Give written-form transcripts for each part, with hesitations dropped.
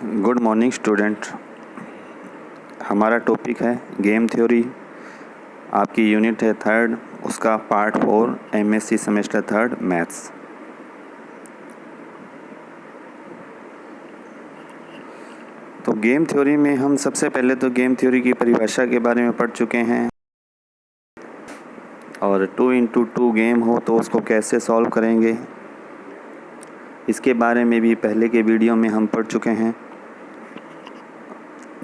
Good morning student. हमारा topic है game theory. आपकी यूनिट है थर्ड, उसका part 4 MSc semester third maths. तो गेम थ्योरी में हम सबसे पहले तो गेम थ्योरी की परिभाषा के बारे में पढ़ चुके हैं, और 2x2 गेम हो तो उसको कैसे सॉल्व करेंगे इसके बारे में भी पहले के वीडियो में हम पढ़ चुके हैं।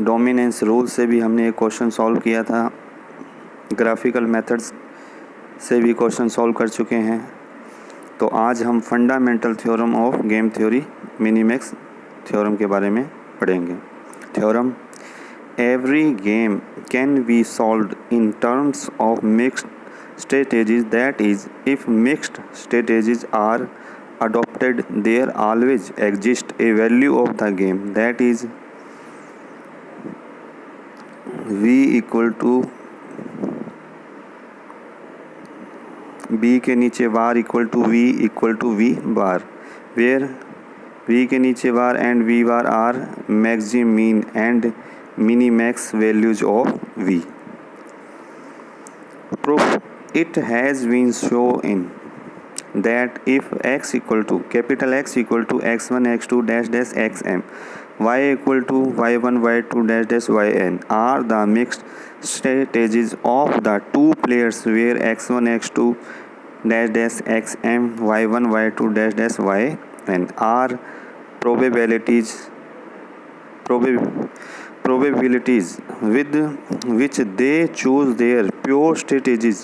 डोमिनेंस रूल से भी हमने एक क्वेश्चन सॉल्व किया था, ग्राफिकल मेथड्स से भी क्वेश्चन सॉल्व कर चुके हैं। तो आज हम fundamental theorem of game theory Minimax theorem के बारे में पढ़ेंगे। Theorem: every game can be solved in terms of mixed strategies, that is, if mixed strategies are adopted, there always exists a value of the game, that is v equal to b के नीचे bar equal to v equal to v bar, where v के नीचे बार and v bar are maximum, mean and minimax values of v. Proof: it has been shown that if x equal to capital X equal to x1 x2 dash dash xm, y equal to y1 y2 dash dash yn are the mixed strategies of the two players, where x1 x2 dash dash xm y1 y2 dash dash yn are probabilities with which they choose their pure strategies,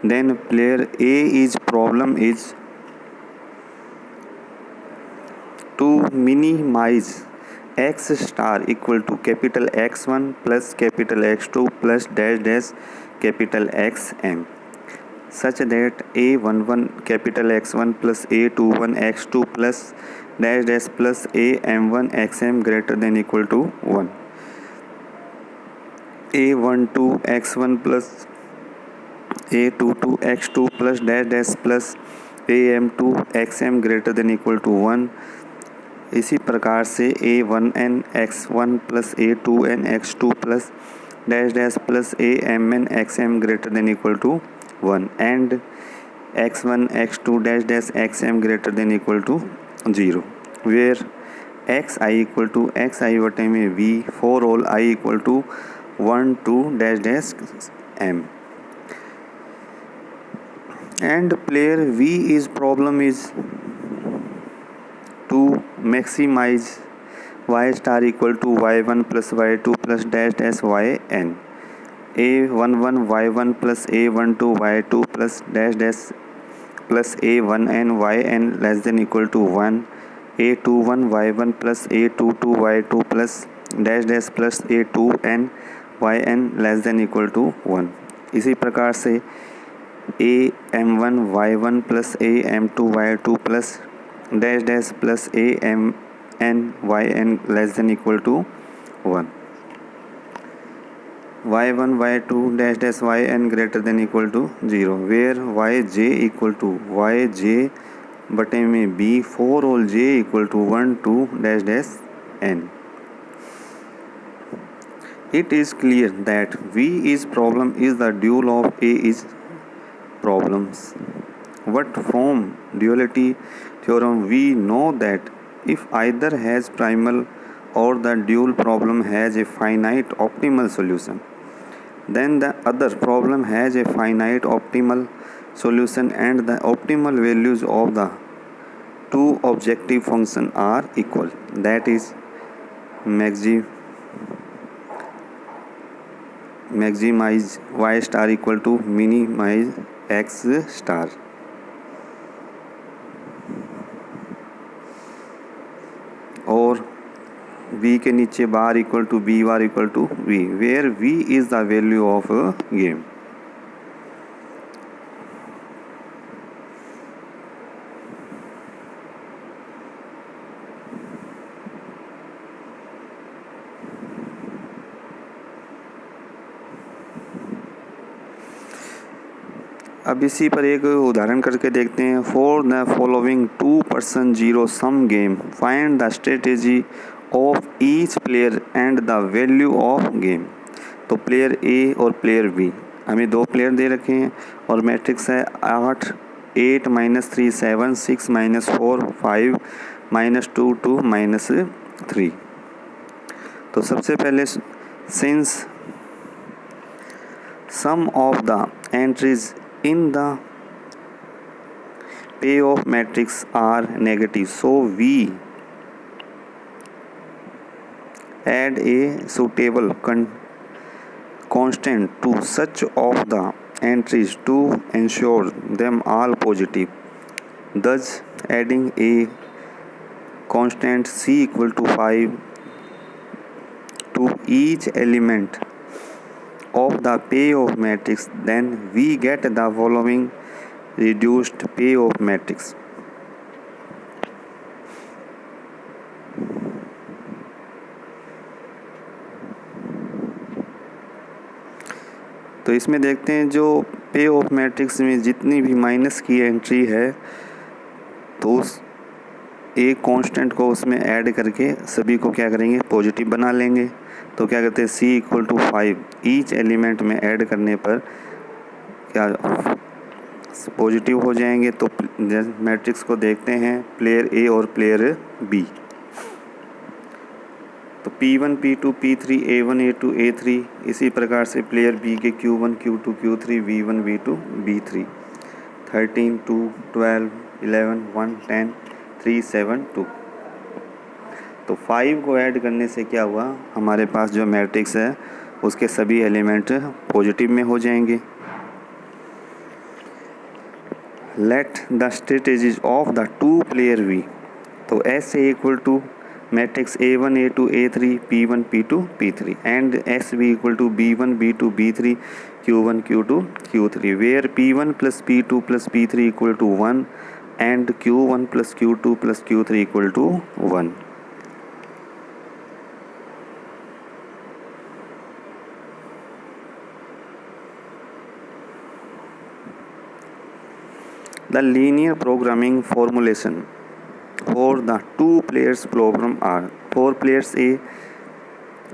then player A's problem is to minimize x star equal to capital X1 plus capital X2 plus dash dash capital Xm, such that A11 capital X1 plus A21 X2 plus dash dash plus AM1 Xm greater than equal to 1. A12 X1 plus A22 X2 plus dash dash plus AM2 Xm greater than equal to 1. इसी प्रकार से A1n X1 plus A2n X2 plus dash dash plus AMN Xm greater than equal to 1 and X1 X2 dash dash Xm greater than equal to 0, where xi equal to xi बटे में v for all I equal to 1 2 dash dash m, and player V's problem is to maximize y star equal to y1 plus y2 plus dash dash yn, a11 y1 plus a12 y2 plus dash dash plus a1n yn less than equal to 1, a21 y1 plus a22 y2 plus dash dash plus a2n yn less than equal to 1. इसी प्रकार से am1 y1 plus am2 y2 plus dash dash plus amn yn less than equal to 1, y1 y2 dash dash yn greater than equal to 0, where yj equal to yj बटे में b for all j equal to 1 2 dash dash n. It is clear that V's problem is the dual of A's problems. But from duality theorem we know that if either has primal or the dual problem has a finite optimal solution, then the other problem has a finite optimal solution and the optimal values of the two objective functions are equal, that is maximize y star equal to minimize x star. और v के नीचे bar equal to b bar equal to v, where v is the value of game. अब इसी पर एक उदाहरण करके देखते हैं. For the following 2 person 0 sum game find the strategy of each player and the value of game. तो player A और प्लेयर बी, हमें दो प्लेयर दे रखे हैं और मैट्रिक्स है 8 8 -3 7 6 -4 5 -2 2 -3। तो सबसे पहले since some of the entries in the payoff matrix are negative, so we add a suitable constant to such of the entries to ensure them all positive. Thus, adding a constant c equal to 5 to each element of the payoff matrix, then we get the following reduced payoff matrix. तो इसमें देखते हैं जो पे of matrix में जितनी भी minus की एंट्री है तो उस एक कांस्टेंट को उसमें ऐड करके सभी को क्या करेंगे, पॉजिटिव बना लेंगे। तो क्या करते हैं, c equal to 5 each element में ऐड करने पर क्या पॉजिटिव हो जाएंगे। तो मैट्रिक्स को देखते हैं प्लेयर ए और प्लेयर बी। तो P1 P2 P3 A1 A2 A3, इसी प्रकार से प्लेयर बी के Q1 Q2 Q3 V1 V2 B3 13 2 12 11 1 10 3 7 2। तो 5 को ऐड करने से क्या हुआ, हमारे पास जो मैट्रिक्स है उसके सभी एलिमेंट पॉजिटिव में हो जाएंगे। Let the strategies of the two player be. तो S A equal to matrix A1 A2 A3 P1 P2 P3 and SV equal to B1 B2 B3 Q1 Q2 Q3, where P1 plus P2 plus P3 equal to 1 and Q1 plus Q2 plus Q3 equal to 1. The linear programming formulation for the two players problem are: for players A,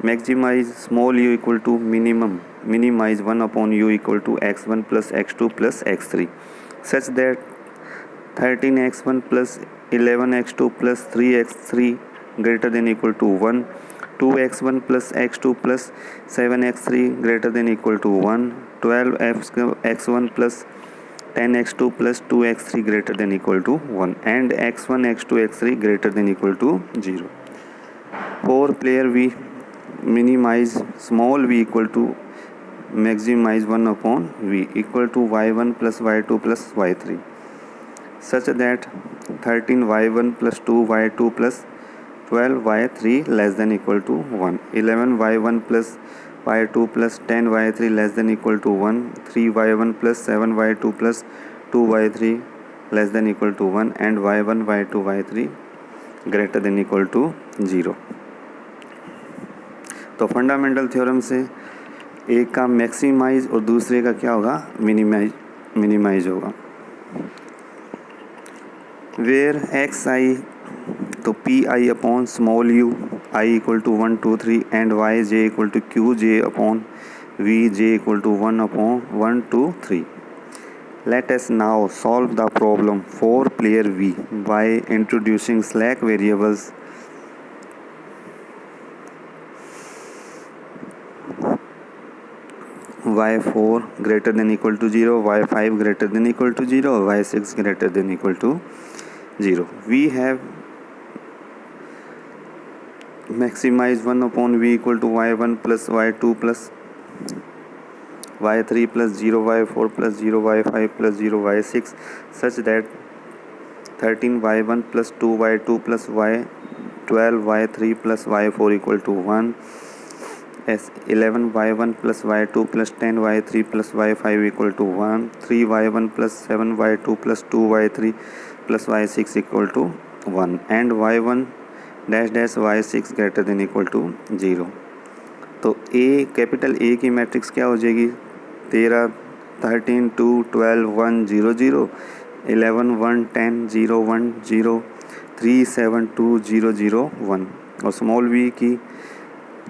maximize small u equal to minimize 1 upon u equal to x1 plus x2 plus x3, such that 13x1 plus 11x2 plus 3x3 greater than equal to 1, 2x1 plus x2 plus 7x3 greater than equal to 1, 12x1 plus 10x2 plus 2x3 greater than equal to 1 and x1 x2 x3 greater than equal to 0. For player V, minimize small v equal to maximize 1 upon v equal to y1 plus y2 plus y3, such that 13y1 plus 2y2 plus 12y3 less than equal to 1, 11y1 plus y2 plus 10y3 less than equal to 1, 3y1 plus 7y2 plus 2y3 less than equal to 1 and y1 y2 y3 greater than equal to 0. तो fundamental theorem से एक का maximise और दूसरे का क्या होगा, minimise होगा। वेयर एक्स आई, तो p i upon small u i equal to 1 2 3 and y j equal to q j upon v j equal to 1 upon 1 2 3. Let us now solve the problem for player V by introducing slack variables y4 greater than equal to 0, y5 greater than equal to 0, y6 greater than equal to 0. We have maximize 1 upon v equal to y1 plus y2 plus y3 plus 0 y4 plus 0 y5 plus 0 y6, such that 13y1 plus 2y2 plus y12 y3 plus y4 equal to 1, as 11y1 plus y2 plus 10y3 plus y5 equal to 1, 3y1 plus 7y2 plus 2y3 plus y6 equal to 1 and y1 dash dash y6 greater than equal to 0. तो ए capital A की matrix क्या हो जाएगी, 13 13 2 12 1 0 0, 11 1 10 0 1 0, 3 7 2 0 0 1, और small we की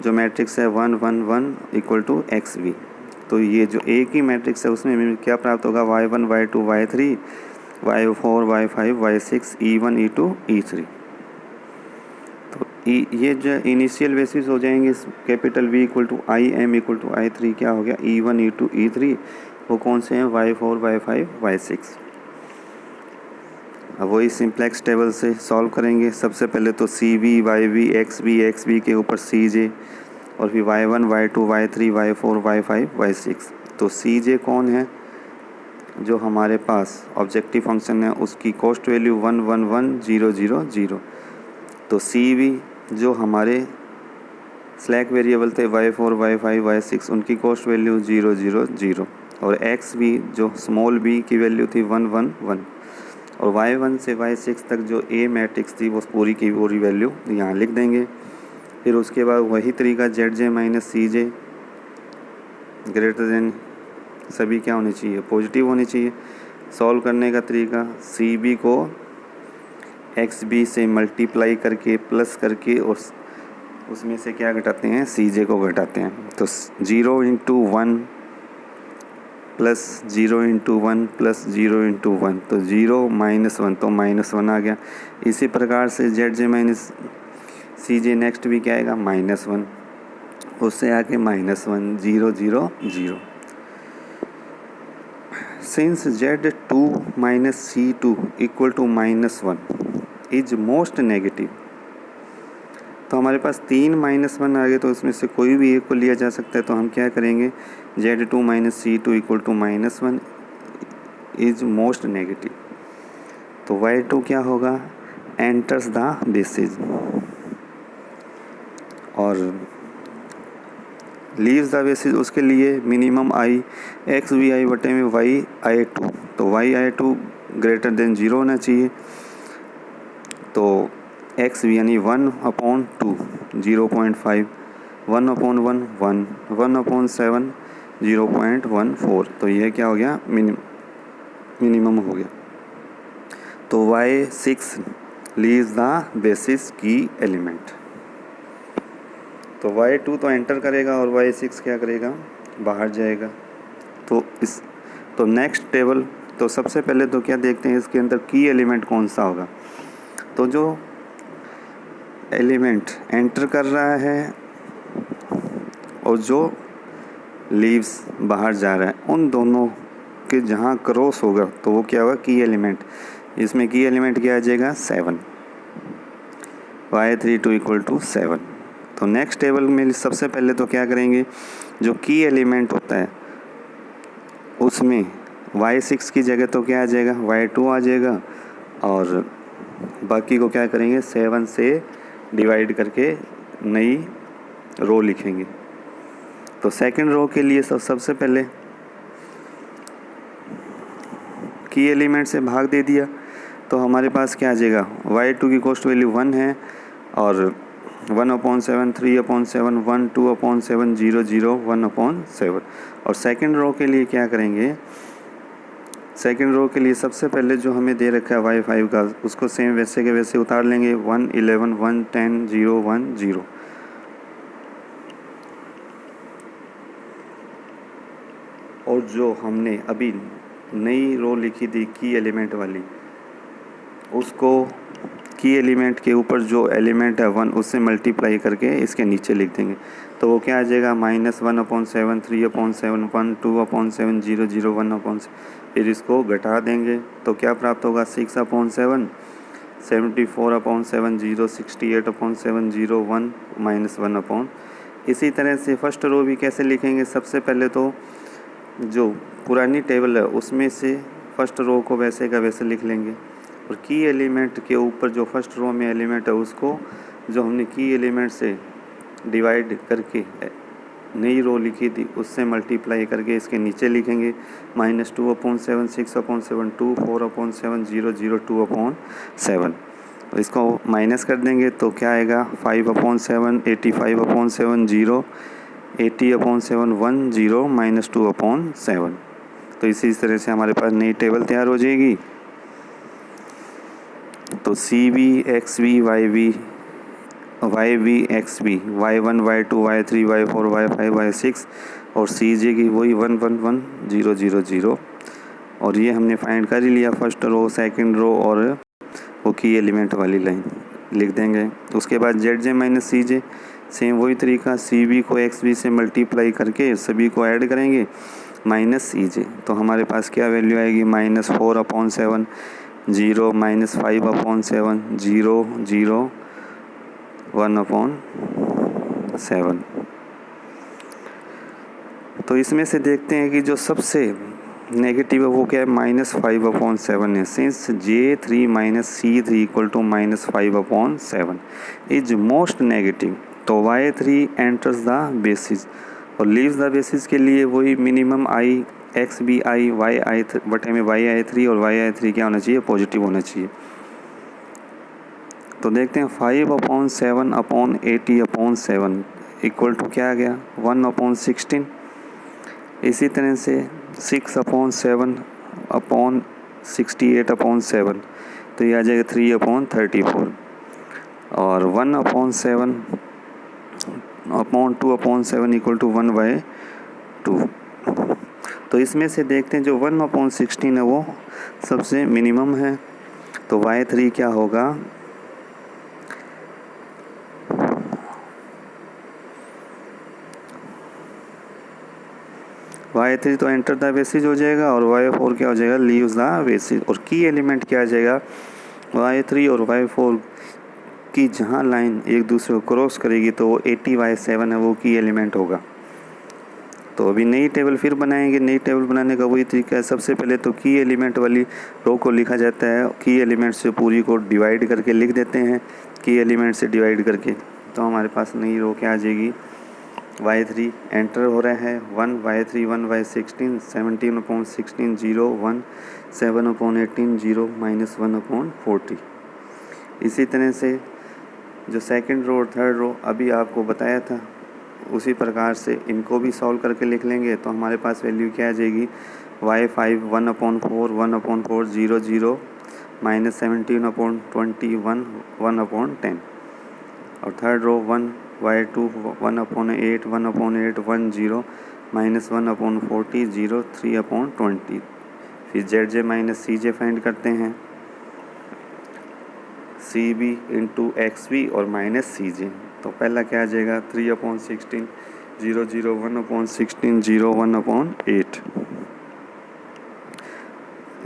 जो matrix है 1 1 1 equal to x we. तो ये जो ए की मैट्रिक्स है उसमें क्या प्राप्त होगा, y1 y2 y3 y4 y5 y6 e1 e2 e3। तो ये जो इनिशियल बेसिस हो जाएंगे capital V equal to I m equal to I3 क्या हो गया e1 e2 e3। वो कौन से हैं, y4 y5 y6। अब वही सिंप्लेक्स टेबल से सॉल्व करेंगे। सबसे पहले तो C V Y V X V के ऊपर सी जे और फिर y1 y2 y3 y4 y5 y6। तो सी जे कौन है, जो हमारे पास ऑब्जेक्टिव फंक्शन है उसकी कॉस्ट वैल्यू 1 1 1 0 0 0। तो सी वी जो हमारे स्लैक वेरिएबल थे y4 y5 y6 उनकी कॉस्ट वैल्यू 0 0 0। और एक्स वी जो स्मॉल b की वैल्यू थी 1 1 1। और y1 से y6 तक जो ए मैट्रिक्स थी वो पूरी की पूरी वैल्यू यहाँ लिख देंगे। फिर उसके बाद वही तरीका Z j minus c j greater then सभी क्या होनी चाहिए, पॉजिटिव होनी चाहिए। सॉल्व करने का तरीका सी बी को एक्स बी से मल्टीप्लाई करके प्लस करके और उसमें से क्या घटाते हैं, सी जे को घटाते हैं। तो 0 into 1 plus 0 into 1 plus 0 into 1 तो 0 माइनस 1 तो माइनस 1 आ गया। इसी प्रकार से जेड जे माइनस सी जे नेक्स्ट भी क्या आएगा -1, उससे आके -1 0 0 0। Since Z2 minus C2 equal to -1 is most negative. तो हमारे पास 3 -1 आ गए तो उसमें से कोई भी एक को लिया जा सकता है। तो हम क्या करेंगे, Z2 minus C2 equal to -1 is most negative. तो Y2 क्या होगा, एंटर्स द बेसिस और लीव्स द बेसिस। उसके लिए minimum i x v i बटे में y_2। तो y_2 ग्रेटर देन 0 होना चाहिए। तो एक्स वी यानी 1/2 0.5 1/1 1 1/7 0.14। तो यह क्या हो गया, मिनिमम हो गया। तो y6 लीव्स द बेसिस की एलिमेंट। तो y2 तो एंटर करेगा और y6 क्या करेगा, बाहर जाएगा। तो नेक्स्ट टेबल, तो सबसे पहले तो क्या देखते हैं इसके अंदर की एलिमेंट कौन सा होगा। तो जो एलिमेंट एंटर कर रहा है और जो लीव्स बाहर जा रहा है उन दोनों के जहाँ क्रॉस होगा तो वो क्या होगा, की एलिमेंट। इसमें की एलिमेंट क्या आ जाएगा 7 y32 इक्वल टू 7। तो नेक्स्ट टेबल में सबसे पहले तो क्या करेंगे, जो की एलिमेंट होता है उसमें y6 की जगह तो क्या आ जाएगा, y2 आ जाएगा। और बाकी को क्या करेंगे, 7 से डिवाइड करके नई रो लिखेंगे। तो सेकंड रो के लिए सबसे पहले की एलिमेंट से भाग दे दिया तो हमारे पास क्या आ जाएगा, y2 की कॉस्ट वैल्यू 1 है और 1/7 3/7 1 2/7 0 0 1/7। और सेकंड रो के लिए क्या करेंगे, सेकंड रो के लिए सबसे पहले जो हमें दे रखा है y5 का उसको सेम वैसे के वैसे उतार लेंगे 1 11 1 10 0 1 0। और जो हमने अभी नई रो लिखी थी की एलिमेंट वाली, उसको की एलिमेंट के ऊपर जो एलिमेंट है 1 उससे मल्टीप्लाई करके इसके नीचे लिख देंगे। तो वो क्या आ जाएगा, -1/7 3/7 1 2/7 0 0 1/7। फिर इसको घटा देंगे तो क्या प्राप्त होगा, 6/7 74/7 0 68/7 0 1 -1/। इसी तरह से फर्स्ट रो भी कैसे लिखेंगे, सबसे पहले तो जो पुरानी टेबल है उसमें से फर्स्ट रो को वैसे का वैसे लिख लेंगे और की एलिमेंट के ऊपर जो फर्स्ट रो में एलिमेंट है उसको जो हमने की एलिमेंट से डिवाइड करके नई रो लिखी थी उससे मल्टीप्लाई करके इसके नीचे लिखेंगे -2/7 6/7 2 4/7 0 0 2/7। इसको माइनस कर देंगे तो क्या आएगा, 5/7 85/7 0 80/7 1 0 -2/7। तो इसी तरह से हमारे पास नई टेबल तैयार हो जाएगी। तो C V X V Y V Y V X B, y1 y2 y3 y4 y5 y6 और सी जे की वही 1 1 1 0 0 0। और ये हमने फाइंड कर ही लिया फर्स्ट रो सेकंड रो और वो की एलिमेंट वाली लाइन लिख देंगे। उसके बाद जेड जे माइनस सी जे, सेम वही तरीका, सी बी को एक्स बी से मल्टीप्लाई करके सभी को ऐड करेंगे माइनस सी जे। तो हमारे पास क्या वैल्यू आएगी, -4/7 0 -5/7 0 0 1/7। तो इसमें से देखते हैं कि जो सबसे नेगेटिव है वो क्या है, -5/7 है। Since J3 - C3 = -5/7 is most negative, तो Y3 एंटर्स द बेसिस और लीव्स द बेसिस के लिए वही minimum I X B I Y I बटे में yi3 और yi3 क्या होना चाहिए, पॉजिटिव होना चाहिए। तो देखते हैं 5/7/80/7 इक्वल टू क्या आ गया, 1/16। इसी तरह से 6/7/68/7 तो ये आ जाएगा 3/34 और 1/7/2/7 इक्वल टू 1/2। तो इसमें से देखते हैं जो 1/16 है वो सबसे मिनिमम है, तो y3 क्या होगा, y3 तो एंटर द बेसिस हो जाएगा और y4 क्या हो जाएगा, लीव्स द बेसिस। और की एलिमेंट क्या आ जाएगा, y3 और y4 की जहाँ लाइन एक दूसरे को क्रॉस करेगी तो वो 80/7 है, वो की एलिमेंट होगा। तो अभी नई टेबल फिर बनाएंगे। नई टेबल बनाने का वही तरीका है, सबसे पहले तो की एलिमेंट वाली रो को लिखा जाता है, की एलिमेंट से पूरी को डिवाइड करके लिख देते हैं, की एलिमेंट से डिवाइड करके। तो हमारे पास नई रो क्या आ जाएगी, y3 एंटर हो रहा है 1 y3 1 y16 17/16 0 1 7/18 0 -1/40। इसी तरह से जो सेकंड रो और थर्ड रो अभी आपको बताया था उसी प्रकार से इनको भी सॉल्व करके लिख लेंगे। तो हमारे पास वैल्यू क्या आ जाएगी, y5 1/4 1/4 0 0 -17/21 1/10। और थर्ड रो 1 y2 1/8 1/8 1 0 -1/40 0 3/20। फिर z j minus c j find करते हैं, c b into x b और माइनस सी जे। तो पहला क्या आ जाएगा, 3/16 0 0 1/16 0 1/8।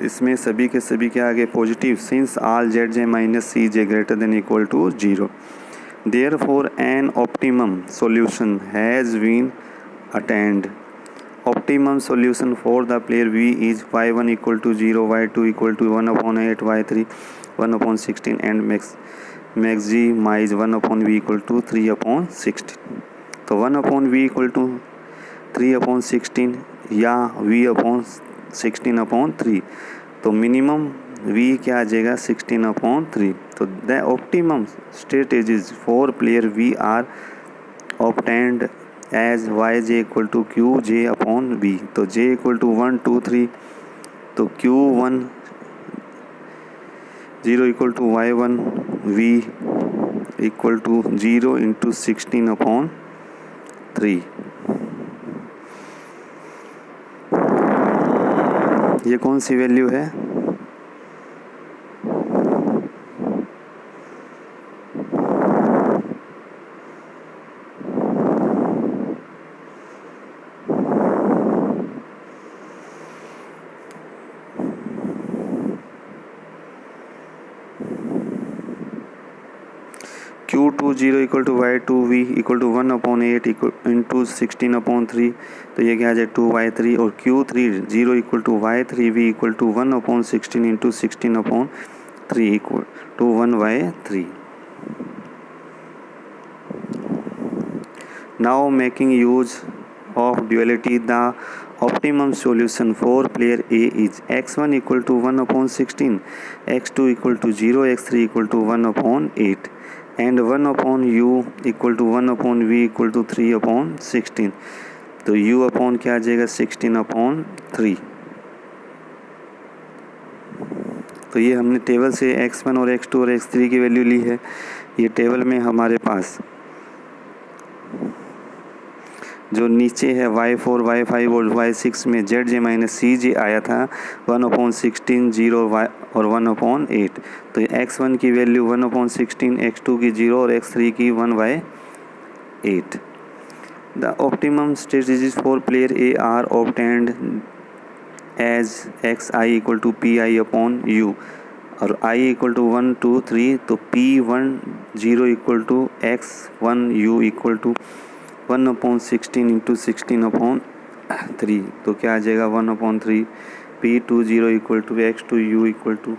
इसमें सभी के सभी क्या आ गए, positive, since all z j minus c j greater than equal to 0। Therefore, an optimum solution has been attained. Optimum solution for the player V is y1 = 0, y2 = 1/8, y3 1/16 and maximize 1/v = 3/16। तो 1/v = 3/16 या v/16/3। तो minimum v क्या आ जाएगा, 16/3। तो the optimum strategies for player v are obtained as yj = qj/v। तो j = 1 2 3, तो q1 0 = y1 v = 0 × 16/3। ये कौन सी वैल्यू है, q2 0 = y2 v = 1/8 × 16/3। तो ये क्या आ जाए 2y3। और q3 0 = y3 v = 1/16 × 16/3 = 1/3। Now making use of duality, the optimum solution for player A is x1 = 1/16, x2 = 0, x3 = 1/8 and 1/u = 1/v = 3/16। तो u अपॉन क्या आ जाएगा, 16/3। तो ये हमने टेबल से x1 और x2 और x3 की वैल्यू ली है। ये टेबल में हमारे पास जो नीचे है y4, y5 और y6 में zj माइनस सी जे आया था 1/16 0 और 1/8। तो x1 की वैल्यू 1/16, x2 की 0 और x3 की 1/8। The optimum strategies for player A are obtained as xi equal to p i upon u और i इक्वल टू 1 2 3। तो p1 0 equal to x1 u equal to 1/16 into 16/3। तो क्या आ जाएगा 1/3। p2 0 equal to x2 u equal to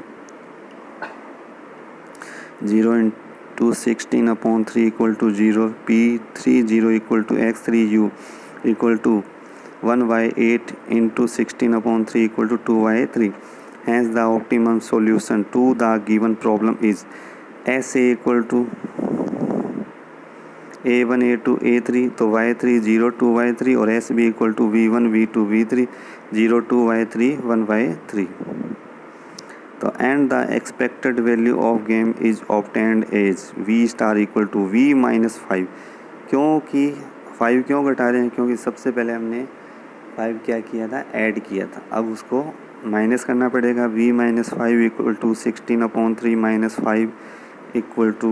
0 into 16/3 equal to 0। p3 0 equal to x3 u equal to 1/8 into 16/3 equal to 2/3. Hence the optimum solution to the given problem is SA equal to A1 A2 A3 तो y3 0 2/3 और SB equal to V1 V2 V3 0 2/3 1/3। तो and the expected value of game is obtained as V star equal to V minus 5। क्योंकि 5 क्यों घटा रहे हैं? क्योंकि सबसे पहले हमने 5 क्या किया था, ऐड किया था। अब उसको माइनस करना पड़ेगा। v minus 5 equal to 16/3 minus 5 equal to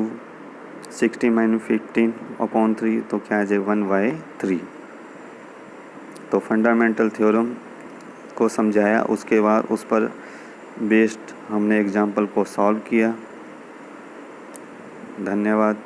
16 minus 15/3। तो क्या आ जाएगा 1/3। तो फंडामेंटल थ्योरम को समझाया, उसके बाद उस पर बेस्ड हमने एग्जाम्पल को सॉल्व किया। धन्यवाद।